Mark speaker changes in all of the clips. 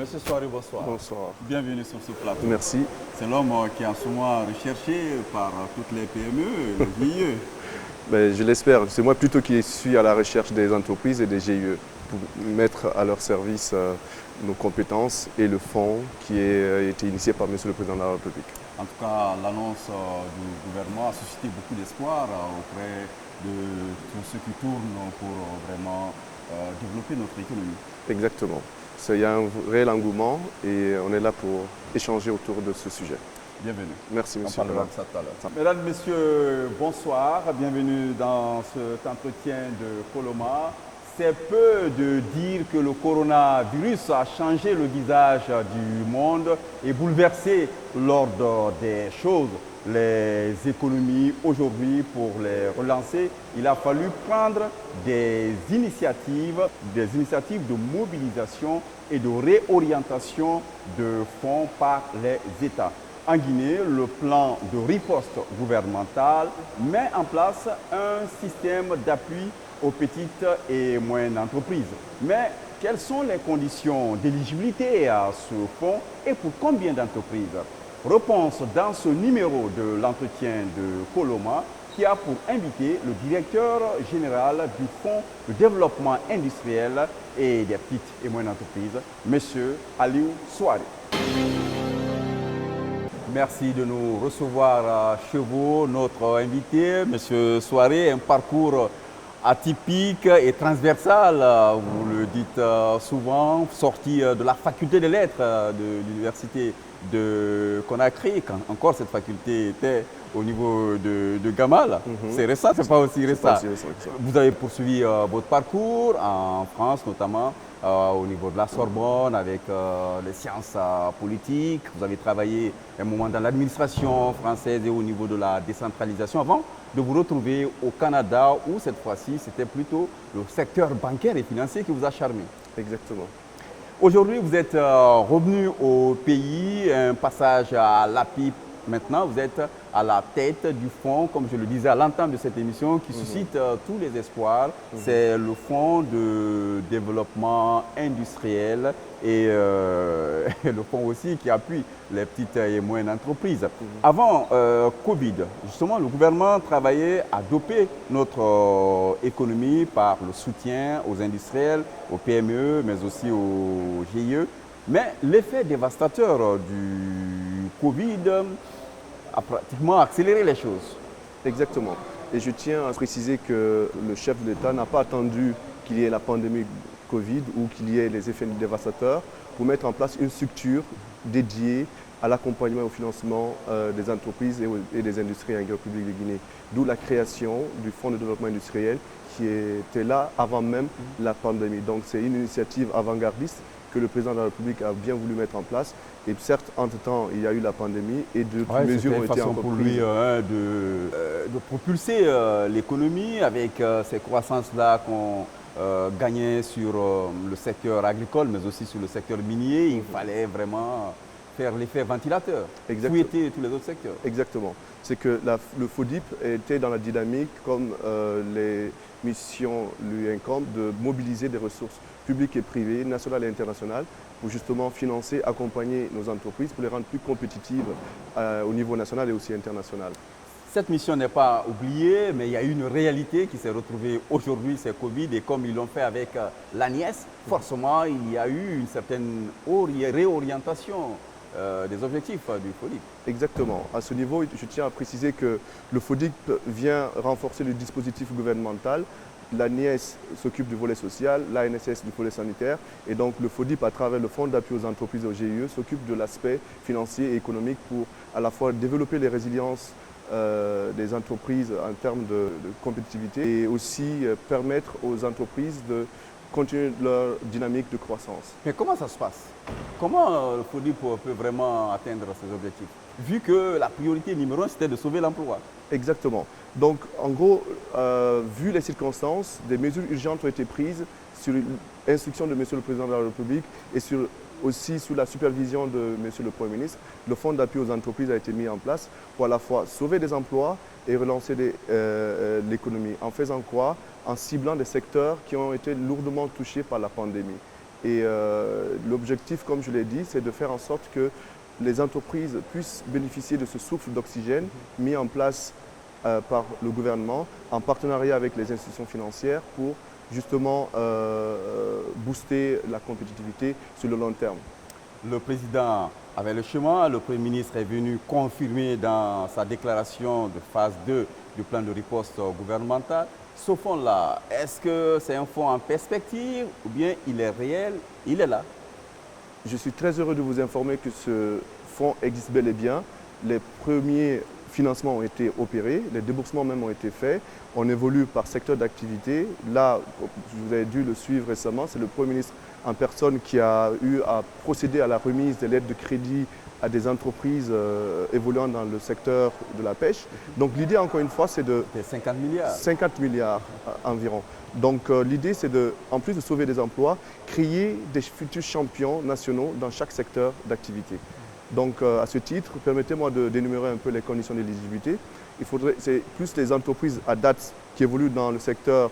Speaker 1: Monsieur Souaré, bonsoir.
Speaker 2: Bonsoir.
Speaker 1: Bienvenue sur ce plateau.
Speaker 2: Merci.
Speaker 1: C'est l'homme qui est en ce moment recherché par toutes les PME, le GIE.
Speaker 2: Je l'espère. C'est moi plutôt qui suis à la recherche des entreprises et des GIE pour mettre à leur service nos compétences et le fonds qui a été initié par Monsieur le Président de la République.
Speaker 1: En tout cas, l'annonce du gouvernement a suscité beaucoup d'espoir auprès de tous ceux qui tournent pour vraiment développer notre économie.
Speaker 2: Exactement. Il y a un réel engouement et on est là pour échanger autour de ce sujet.
Speaker 1: Bienvenue.
Speaker 2: Merci, monsieur.
Speaker 1: On parlera de ça tout à l'heure. Mesdames, Messieurs, bonsoir. Bienvenue dans cet entretien de Coloma. C'est peu de dire que le coronavirus a changé le visage du monde et bouleversé l'ordre des choses. Les économies aujourd'hui, pour les relancer, il a fallu prendre des initiatives de mobilisation et de réorientation de fonds par les États. En Guinée, le plan de riposte gouvernemental met en place un système d'appui aux petites et moyennes entreprises. Mais quelles sont les conditions d'éligibilité à ce fonds et pour combien d'entreprises? Réponse dans ce numéro de l'entretien de Coloma qui a pour invité le directeur général du Fonds de développement industriel et des petites et moyennes entreprises, M. Aliou Souaré. Merci de nous recevoir chez vous, notre invité, M. Souaré, un parcours atypique et transversal, vous le dites souvent, sorti de la faculté des lettres de l'université de Conakry, quand encore cette faculté était au niveau de Gamal. C'est récent, c'est pas aussi récent. Vous avez poursuivi votre parcours en France notamment, au niveau de la Sorbonne avec les sciences politiques. Vous avez travaillé un moment dans l'administration française et au niveau de la décentralisation avant de vous retrouver au Canada où cette fois-ci c'était plutôt le secteur bancaire et financier qui vous a charmé.
Speaker 2: Exactement.
Speaker 1: Aujourd'hui, vous êtes revenu au pays, un passage à l'APIP. Maintenant, vous êtes à la tête du fonds, comme je le disais à l'entame de cette émission, qui suscite tous les espoirs. C'est le fonds de développement industriel et le fonds aussi qui appuie les petites et moyennes entreprises. Avant Covid, justement, le gouvernement travaillait à doper notre économie par le soutien aux industriels, aux PME, mais aussi aux GIE. Mais l'effet dévastateur du Covid a pratiquement accéléré les choses.
Speaker 2: Exactement. Et je tiens à préciser que le chef de l'État n'a pas attendu qu'il y ait la pandémie Covid ou qu'il y ait les effets dévastateurs pour mettre en place une structure dédiée à l'accompagnement et au financement des entreprises et des industries en République de Guinée. D'où la création du Fonds de développement industriel qui était là avant même la pandémie. Donc c'est une initiative avant-gardiste que le président de la République a bien voulu mettre en place. Et certes, entre-temps, il y a eu la pandémie et d'autres mesures ont été encore
Speaker 1: pour
Speaker 2: prises.
Speaker 1: lui de propulser l'économie avec ces croissances-là qu'on gagnait sur le secteur agricole, mais aussi sur le secteur minier. Il fallait vraiment faire l'effet ventilateur, fouetter tous les autres secteurs.
Speaker 2: Exactement. C'est que le FODIP était dans la dynamique, comme les missions lui incombent, de mobiliser des ressources publiques et privées, nationales et internationales, pour justement financer, accompagner nos entreprises, pour les rendre plus compétitives au niveau national et aussi international.
Speaker 1: Cette mission n'est pas oubliée, mais il y a une réalité qui s'est retrouvée aujourd'hui, c'est Covid, et comme ils l'ont fait avec l'ANIES, forcément il y a eu une certaine réorientation des objectifs du FODIP.
Speaker 2: Exactement. À ce niveau, je tiens à préciser que le FODIP vient renforcer le dispositif gouvernemental. L'ANIES s'occupe du volet social, l'ANSS du volet sanitaire, et donc le FODIP, à travers le Fonds d'appui aux entreprises et aux GIE, s'occupe de l'aspect financier et économique pour à la fois développer les résiliences des entreprises en termes de compétitivité et aussi permettre aux entreprises de continuer leur dynamique de croissance.
Speaker 1: Mais comment ça se passe? Comment le FODIP peut vraiment atteindre ses objectifs? Vu que la priorité numéro 1, c'était de sauver l'emploi.
Speaker 2: Exactement. Donc, en gros, vu les circonstances, des mesures urgentes ont été prises sur l'instruction de M. le Président de la République et aussi sous la supervision de M. le Premier ministre. Le fonds d'appui aux entreprises a été mis en place pour à la fois sauver des emplois et relancer l'économie. En faisant quoi? En ciblant des secteurs qui ont été lourdement touchés par la pandémie. Et l'objectif, comme je l'ai dit, c'est de faire en sorte que les entreprises puissent bénéficier de ce souffle d'oxygène mis en place par le gouvernement en partenariat avec les institutions financières pour justement booster la compétitivité sur le long terme.
Speaker 1: Le président avait le chemin, le Premier ministre est venu confirmer dans sa déclaration de phase 2 du plan de riposte gouvernemental. Ce fonds-là, est-ce que c'est un fonds en perspective ou bien il est réel, il est là?
Speaker 2: Je suis très heureux de vous informer que ce fonds existe bel et bien. Les premiers financements ont été opérés, les déboursements même ont été faits. On évolue par secteur d'activité. Là, vous avez dû le suivre récemment, c'est le Premier ministre en personne qui a eu à procéder à la remise des lettres de crédit à des entreprises évoluant dans le secteur de la pêche. Donc l'idée, encore une fois, c'est de...
Speaker 1: 50 milliards.
Speaker 2: 50 milliards environ. Donc l'idée, c'est de, en plus de sauver des emplois, créer des futurs champions nationaux dans chaque secteur d'activité. Donc à ce titre, permettez-moi d'énumérer un peu les conditions d'éligibilité. C'est plus les entreprises à date qui évoluent dans le secteur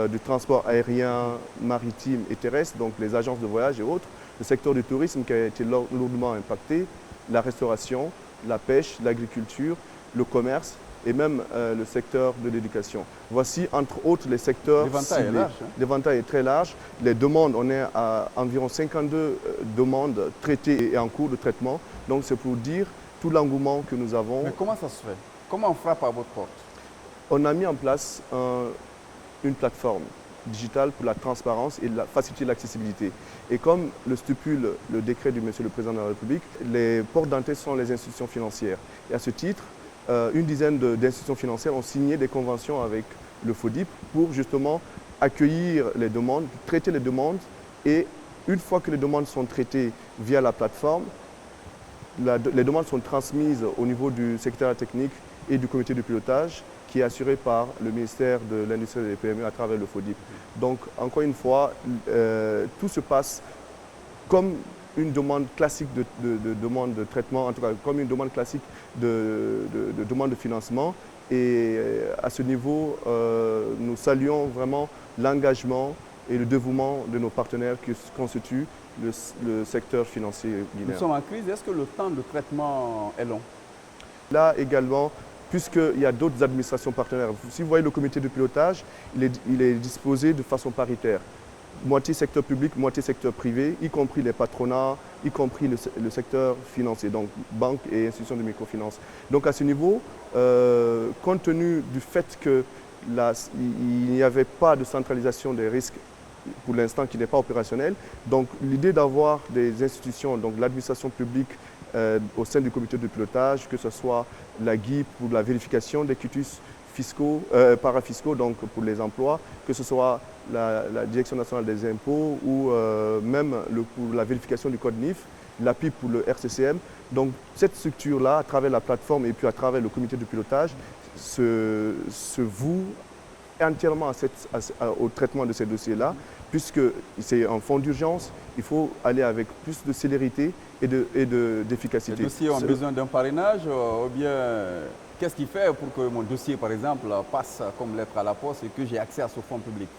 Speaker 2: du transport aérien, maritime et terrestre, donc les agences de voyage et autres, le secteur du tourisme qui a été lourdement impacté, la restauration, la pêche, l'agriculture, le commerce et même le secteur de l'éducation. Voici entre autres les secteurs
Speaker 1: L'éventail est large.
Speaker 2: L'éventail est très large. Les demandes, on est à environ 52 demandes traitées et en cours de traitement. Donc c'est pour dire tout l'engouement que nous avons.
Speaker 1: Mais comment ça se fait? Comment on frappe à votre porte?
Speaker 2: On a mis en place une plateforme digitale pour la transparence et faciliter l'accessibilité. Et comme le stipule le décret du Monsieur le Président de la République, les portes d'entrée sont les institutions financières. Et à ce titre, une dizaine d'institutions financières ont signé des conventions avec le FODIP pour justement accueillir les demandes, traiter les demandes et une fois que les demandes sont traitées via la plateforme, les demandes sont transmises au niveau du secrétariat technique et du comité de pilotage qui est assuré par le ministère de l'Industrie et des PME à travers le FODIP. Donc, encore une fois, tout se passe comme une demande classique de demande de traitement, en tout cas comme une demande classique de demande de financement. Et à ce niveau, nous saluons vraiment l'engagement et le dévouement de nos partenaires qui constituent le secteur financier guinéen.
Speaker 1: Nous sommes en crise, est-ce que le temps de traitement est long?
Speaker 2: Là également, puisqu'il y a d'autres administrations partenaires. Si vous voyez le comité de pilotage, il est disposé de façon paritaire. Moitié secteur public, moitié secteur privé, y compris les patronats, y compris le secteur financier, donc banques et institutions de microfinance. Donc à ce niveau, compte tenu du fait qu'il n'y avait pas de centralisation des risques pour l'instant qui n'est pas opérationnel, donc l'idée d'avoir des institutions, donc l'administration publique au sein du comité de pilotage, que ce soit la GUI pour la vérification des quitus fiscaux, parafiscaux, donc pour les emplois, que ce soit la Direction nationale des impôts ou même pour la vérification du code NIF, l'API pour le RCCM. Donc cette structure-là, à travers la plateforme et puis à travers le comité de pilotage, se voue entièrement au traitement de ces dossiers-là, puisque c'est un fonds d'urgence, il faut aller avec plus de célérité et d'efficacité.
Speaker 1: Les dossiers ont besoin d'un parrainage ou bien qu'est-ce qui fait pour que mon dossier, par exemple, passe comme lettre à la poste et que j'ai accès à ce fonds public?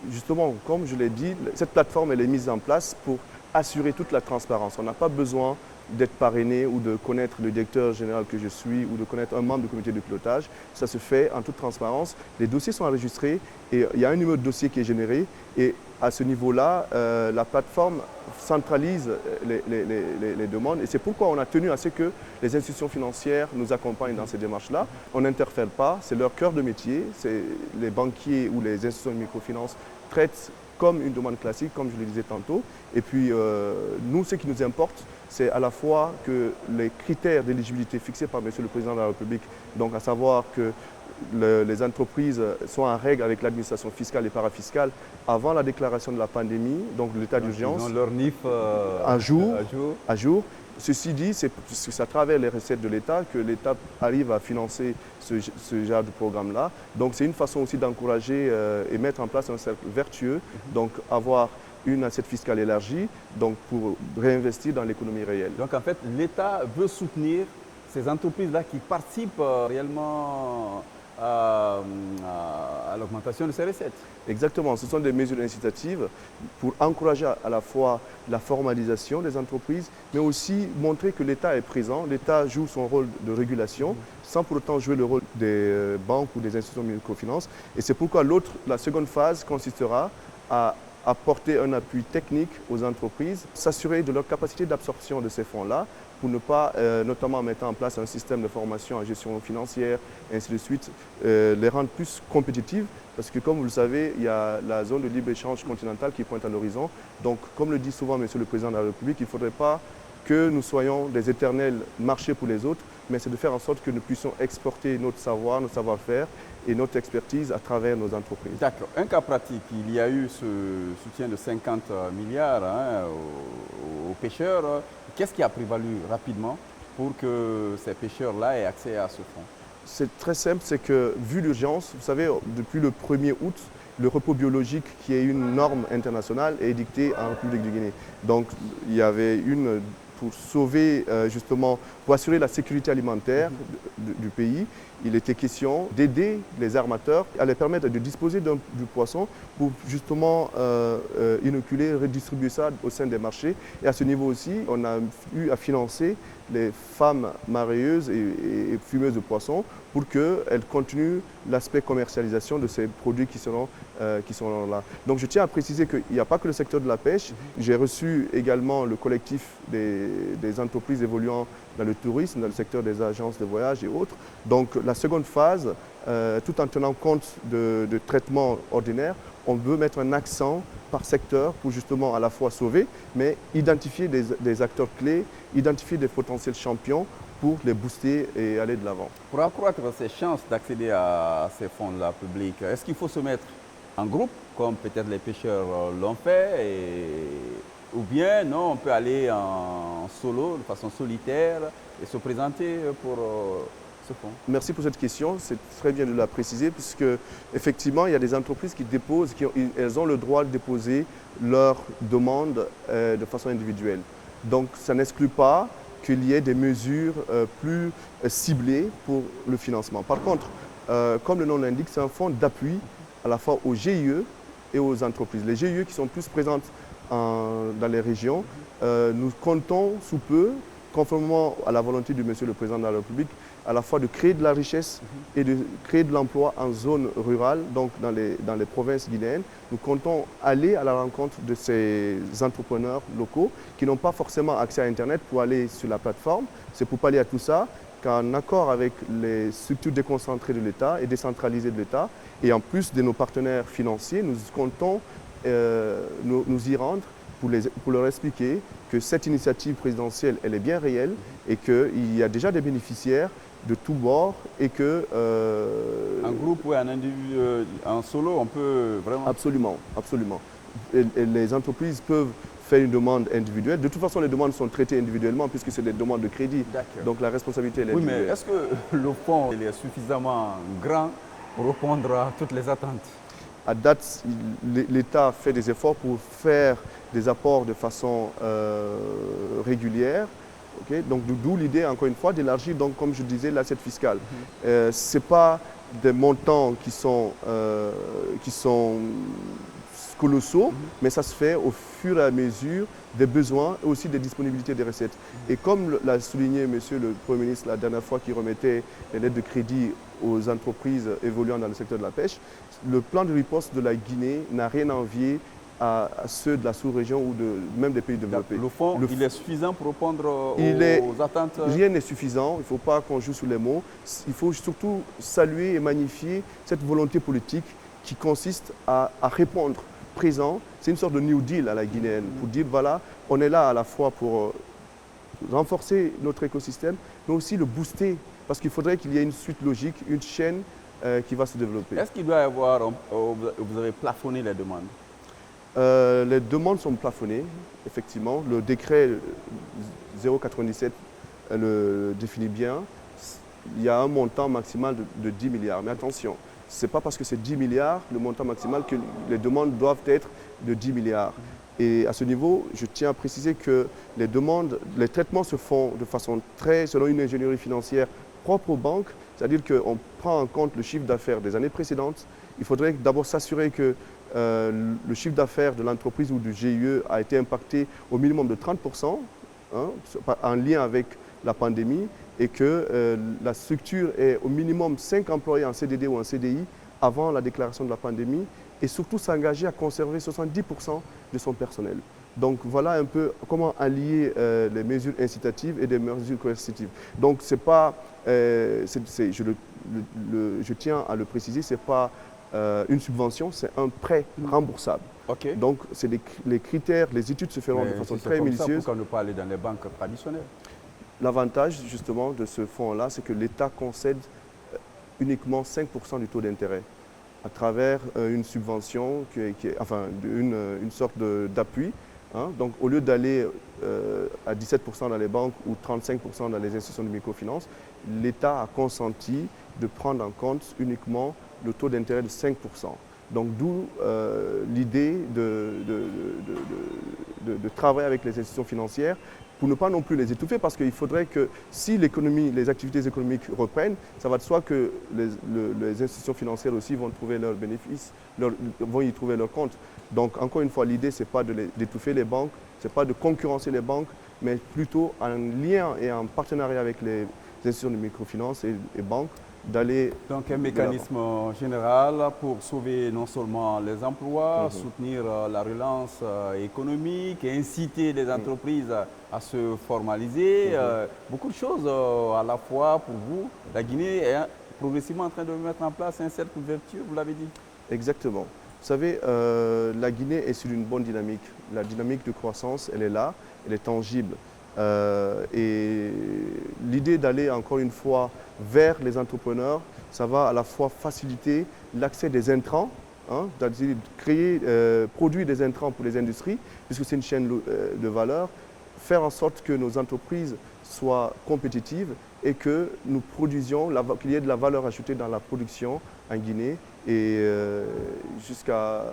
Speaker 2: Justement, comme je l'ai dit, cette plateforme elle est mise en place pour assurer toute la transparence. On n'a pas besoin d'être parrainé ou de connaître le directeur général que je suis ou de connaître un membre du comité de pilotage. Ça se fait en toute transparence. Les dossiers sont enregistrés et il y a un numéro de dossier qui est généré. Et à ce niveau-là, la plateforme centralise les demandes. Et c'est pourquoi on a tenu à ce que les institutions financières nous accompagnent dans ces démarches-là. On n'interfère pas, c'est leur cœur de métier. Les banquiers ou les institutions de microfinance traitent comme une demande classique, comme je le disais tantôt. Et puis, nous, ce qui nous importe, c'est à la fois que les critères d'éligibilité fixés par M. le Président de la République, donc à savoir que les entreprises soient en règle avec l'administration fiscale et parafiscale avant la déclaration de la pandémie, donc de l'état d'urgence.
Speaker 1: Ils ont leur NIF
Speaker 2: à jour. Ceci dit, c'est à travers les recettes de l'État que l'État arrive à financer ce genre de programme-là. Donc c'est une façon aussi d'encourager et mettre en place un cercle vertueux, donc avoir une assiette fiscale élargie, donc pour réinvestir dans l'économie réelle.
Speaker 1: Donc en fait, l'État veut soutenir ces entreprises-là qui participent réellement à l'augmentation de ses recettes.
Speaker 2: Exactement, ce sont des mesures incitatives pour encourager à la fois la formalisation des entreprises, mais aussi montrer que l'État est présent, l'État joue son rôle de régulation, sans pour autant jouer le rôle des banques ou des institutions de microfinance. Et c'est pourquoi la seconde phase consistera à apporter un appui technique aux entreprises, s'assurer de leur capacité d'absorption de ces fonds-là, pour ne pas, notamment en mettant en place un système de formation en gestion financière, et ainsi de suite, les rendre plus compétitives. Parce que comme vous le savez, il y a la zone de libre-échange continentale qui pointe à l'horizon. Donc, comme le dit souvent Monsieur le Président de la République, il ne faudrait pas que nous soyons des éternels marchés pour les autres, mais c'est de faire en sorte que nous puissions exporter notre savoir, notre savoir-faire et notre expertise à travers nos entreprises.
Speaker 1: D'accord. Un cas pratique, il y a eu ce soutien de 50 milliards aux pêcheurs. Qu'est-ce qui a prévalu rapidement pour que ces pêcheurs-là aient accès à ce fonds?
Speaker 2: C'est très simple, c'est que vu l'urgence, vous savez, depuis le 1er août, le repos biologique, qui est une norme internationale, est édicté en République de Guinée. Donc il y avait pour sauver justement, pour assurer la sécurité alimentaire du pays, il était question d'aider les armateurs à les permettre de disposer du poisson pour justement inoculer, redistribuer ça au sein des marchés. Et à ce niveau aussi, on a eu à financer les femmes mareyeuses et fumeuses de poissons pour qu'elles continuent l'aspect commercialisation de ces produits qui seront là. Donc je tiens à préciser qu'il n'y a pas que le secteur de la pêche. J'ai reçu également le collectif des entreprises évoluant dans le tourisme, dans le secteur des agences de voyage et autres. Donc la seconde phase, tout en tenant compte de traitements ordinaires, on veut mettre un accent par secteur pour justement à la fois sauver, mais identifier des acteurs clés, identifier des potentiels champions pour les booster et aller de l'avant.
Speaker 1: Pour accroître ses chances d'accéder à ces fonds-là publics, est-ce qu'il faut se mettre en groupe, comme peut-être les pêcheurs l'ont fait, ou bien non, on peut aller en solo, de façon solitaire, et se présenter pour ce fonds?
Speaker 2: Merci pour cette question, c'est très bien de la préciser, puisque effectivement, il y a des entreprises qui déposent, elles ont le droit de déposer leurs demandes de façon individuelle. Donc ça n'exclut pas qu'il y ait des mesures plus ciblées pour le financement. Par contre, comme le nom l'indique, c'est un fonds d'appui à la fois aux GIE et aux entreprises. Les GIE qui sont plus présentes dans les régions, nous comptons sous peu, conformément à la volonté du Monsieur le Président de la République, à la fois de créer de la richesse et de créer de l'emploi en zone rurale, donc dans les provinces guinéennes. Nous comptons aller à la rencontre de ces entrepreneurs locaux qui n'ont pas forcément accès à Internet pour aller sur la plateforme. C'est pour pallier à tout ça qu'en accord avec les structures déconcentrées de l'État et décentralisées de l'État, et en plus de nos partenaires financiers, nous comptons nous y rendre pour leur expliquer que cette initiative présidentielle, elle est bien réelle et qu'il y a déjà des bénéficiaires de tous bords et que...
Speaker 1: En groupe ou en individu, en solo, on peut vraiment...
Speaker 2: Absolument, absolument. Et les entreprises peuvent faire une demande individuelle. De toute façon, les demandes sont traitées individuellement puisque c'est des demandes de crédit. Donc la responsabilité, elle est individuelle.
Speaker 1: Oui, mais est-ce que le fonds est suffisamment grand pour répondre à toutes les attentes?
Speaker 2: À date, l'État fait des efforts pour faire des apports de façon régulière. Okay? Donc d'où l'idée, encore une fois, d'élargir, donc, comme je disais, l'assiette fiscale. Ce n'est pas des montants qui sont colossaux, mais ça se fait au fur et à mesure des besoins et aussi des disponibilités des recettes. Et comme l'a souligné Monsieur le Premier ministre la dernière fois qu'il remettait les lettres de crédit aux entreprises évoluant dans le secteur de la pêche, le plan de riposte de la Guinée n'a rien à envier à ceux de la sous-région ou même des pays développés.
Speaker 1: Le fonds, il est suffisant pour répondre aux attentes?
Speaker 2: Rien n'est suffisant, il ne faut pas qu'on joue sur les mots. Il faut surtout saluer et magnifier cette volonté politique qui consiste à répondre présent. C'est une sorte de New Deal à la guinéenne, pour dire voilà, on est là à la fois pour renforcer notre écosystème, mais aussi le booster, parce qu'il faudrait qu'il y ait une suite logique, une chaîne qui va se développer.
Speaker 1: Est-ce qu'il doit y avoir, vous avez plafonné les demandes?
Speaker 2: Les demandes sont plafonnées, effectivement. Le décret 097 le définit bien. Il y a un montant maximal de 10 milliards. Mais attention, ce n'est pas parce que c'est 10 milliards, le montant maximal, que les demandes doivent être de 10 milliards. Et à ce niveau, je tiens à préciser que les traitements se font de façon selon une ingénierie financière propre aux banques, c'est-à-dire qu'on prend en compte le chiffre d'affaires des années précédentes. Il faudrait d'abord s'assurer que le chiffre d'affaires de l'entreprise ou du GIE a été impacté au minimum de 30%, hein, en lien avec la pandémie, et que la structure est au minimum 5 employés en CDD ou en CDI avant la déclaration de la pandémie, et surtout s'engager à conserver 70% de son personnel. Donc voilà un peu comment allier les mesures incitatives et des mesures coercitives. Donc c'est pas, je tiens à le préciser, c'est pas une subvention, c'est un prêt remboursable.
Speaker 1: Okay.
Speaker 2: Donc c'est les critères, les études se feront de façon très minutieuse.
Speaker 1: Pourquoi ne pas aller dans les banques traditionnelles?
Speaker 2: L'avantage justement de ce fonds-là, c'est que l'État concède uniquement 5% du taux d'intérêt à travers une subvention, une sorte d'appui. Hein. Donc au lieu d'aller à 17% dans les banques ou 35% dans les institutions de microfinance, l'État a consenti de prendre en compte uniquement le taux d'intérêt de 5%. Donc d'où l'idée de travailler avec les institutions financières pour ne pas non plus les étouffer, parce qu'il faudrait que si les activités économiques reprennent, ça va de soi que les institutions financières aussi vont trouver leurs bénéfices, vont y trouver leur compte. Donc encore une fois, l'idée, ce n'est pas d'étouffer les banques, ce n'est pas de concurrencer les banques, mais plutôt en lien et en partenariat avec les institutions de microfinance et banques, d'aller...
Speaker 1: Donc un mécanisme général pour sauver non seulement les emplois, soutenir la relance économique et inciter les entreprises à se formaliser. Beaucoup de choses à la fois pour vous. La Guinée est progressivement en train de mettre en place un cercle vertueux, vous l'avez dit.
Speaker 2: Exactement. Vous savez, la Guinée est sur une bonne dynamique. La dynamique de croissance, elle est là, elle est tangible. Et l'idée d'aller encore une fois vers les entrepreneurs, ça va à la fois faciliter l'accès des intrants, hein, c'est-à-dire créer, produire des intrants pour les industries, puisque c'est une chaîne de valeur, faire en sorte que nos entreprises soient compétitives et que nous produisions, qu'il y ait de la valeur ajoutée dans la production en Guinée et jusqu'à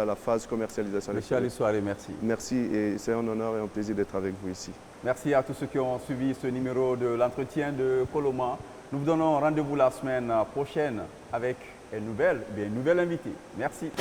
Speaker 2: la phase commercialisation.
Speaker 1: Monsieur Ali Souaré, merci.
Speaker 2: Merci et c'est un honneur et un plaisir d'être avec vous ici.
Speaker 1: Merci à tous ceux qui ont suivi ce numéro de l'entretien de Coloma. Nous vous donnons rendez-vous la semaine prochaine avec une nouvelle invitée. Merci.